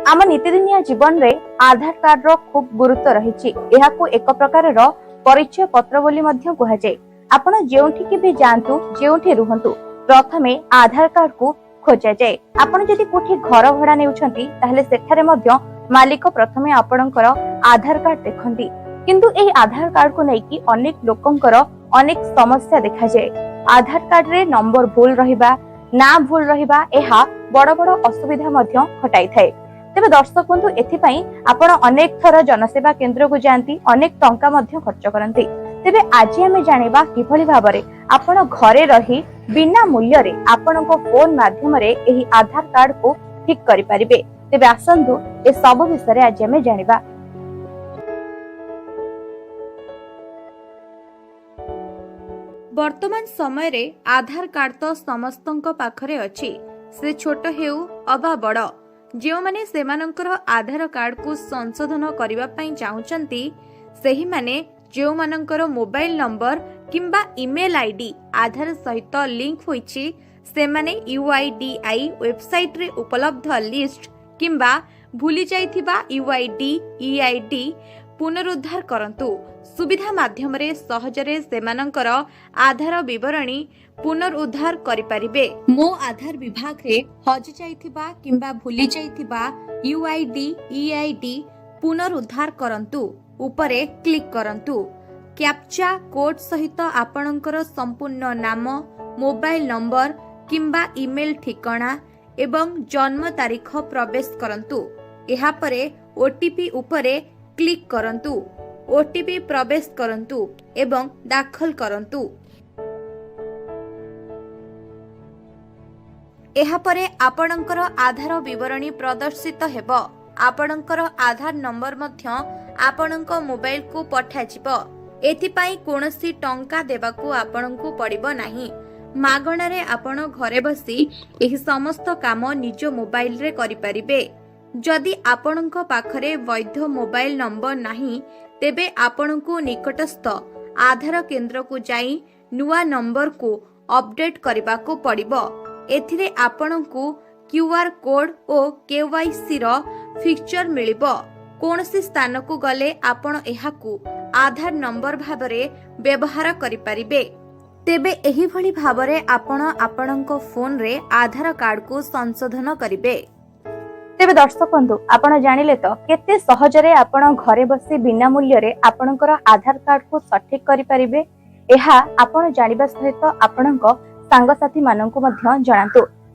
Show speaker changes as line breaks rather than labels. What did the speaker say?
आम नीतिदिनिया जीवन रे आधार कार्ड रो खूब गुरुत्व रही। एहाकू एक प्रकार रो परिचय पत्र बोली मध्य कहा जाए। आपण जेउठी भी जानतु जेउठी रुहंतु प्रथमे आधार कार्ड को खोजा जाए। आपण जदि कोठी घर भड़ा नेउछंती ताहले सेठारे मध्य मालिक प्रथमे आपणकर आधार कार्ड देखंती। किंतु एही आधार कार्ड को नेकी अनेक लोकंकर अनेक समस्या देखा जाए। आधार कार्ड रे नंबर भूल रहिबा ना भूल रहिबा एहा बड़ बड़ असुविधा मध्य घटाई थाए। तेबे दर्शक बंधु एथिपाई आपण अनेक थर जनसेवा केंद्र को जांती अनेक टंका मध्य खर्च करंती। तेबे आज आमे जानिबा किभली भाबरे आपण घरे रही बिना मूल्य रे आपणको फोन माध्यम रे एही आधार कार्ड को ठीक करि परिबे। तेबे आसंतु ए सब विषय रे आज आमे जानिबा।
वर्तमान समय रे आधार कार्ड तो समस्तंक पाखरे अछि, से छोट हेउ अबा बड़। जो माने सेमानंकर आधार कार्ड को संशोधन करिबा पई चाहुचंती सेही माने जो मानंकर मोबाइल नंबर किंबा ईमेल आईडी आधार सहित लिंक होईछि से माने UIDI वेबसाइट रे उपलब्ध लिस्ट किंबा भूली जाइथिबा UID EID पुनरुद्धार करंतु। सुविधा माध्यम रे सहजरे सेमानंकर आधार विवरणी पुनरुद्धार करि परिबे। मो आधार विभाग रे हजि जाइथिबा किंबा भूली जाइथिबा UID EID पुनरुद्धार करंतु उपरे क्लिक करंतु। कैप्चा कोड सहित आपणकर संपूर्ण नाम, मोबाइल नंबर किंबा ईमेल ठिकाना एवं जन्म तारीख प्रवेश करंतु। एहा परे OTP उपरे क्लिक करंतु। OTP प्रवेश करंतु एवं दाखल करंतु। एहा परे आपणकर आधार विवरणी प्रदर्शित हेबो। आपणकर आधार नंबर मध्य आपणक मोबाइल को पठाजिबो। एथिपाई कोनोसी टंका देबाकू आपणकू पड़िबो नाही। मागणारे आपण घरे बसी एही समस्त काम निज मोबाइल रे करि परिबे। जदि आपणक पाखरे वैध मोबाइल नंबर नाही तेबे आपणकू निकटस्थ आधार केंद्र को जाई नुआ नंबर को अपडेट करबाकू पड़िबो। एथिरे आपणकू QR कोड ओ KYC रो फीचर मिलिबो। कोनोसी स्थान को गले आपण एहाकू आधार नंबर भाबरे व्यवहार करि परिबे। तेबे एही भली भाबरे आपण आपणक फोन रे आधार कार्ड को संशोधन करिबे।
तेबे दर्शक बंधु आपण जानिले तो केते सहजरे आपण घरे बसी बिना मूल्य रे आपणकर आधार कार्ड को सठिक करि परिबे। एहा आपण जानिबा सहित आपणक सांगसाथी माननकु मध्य जणांतु।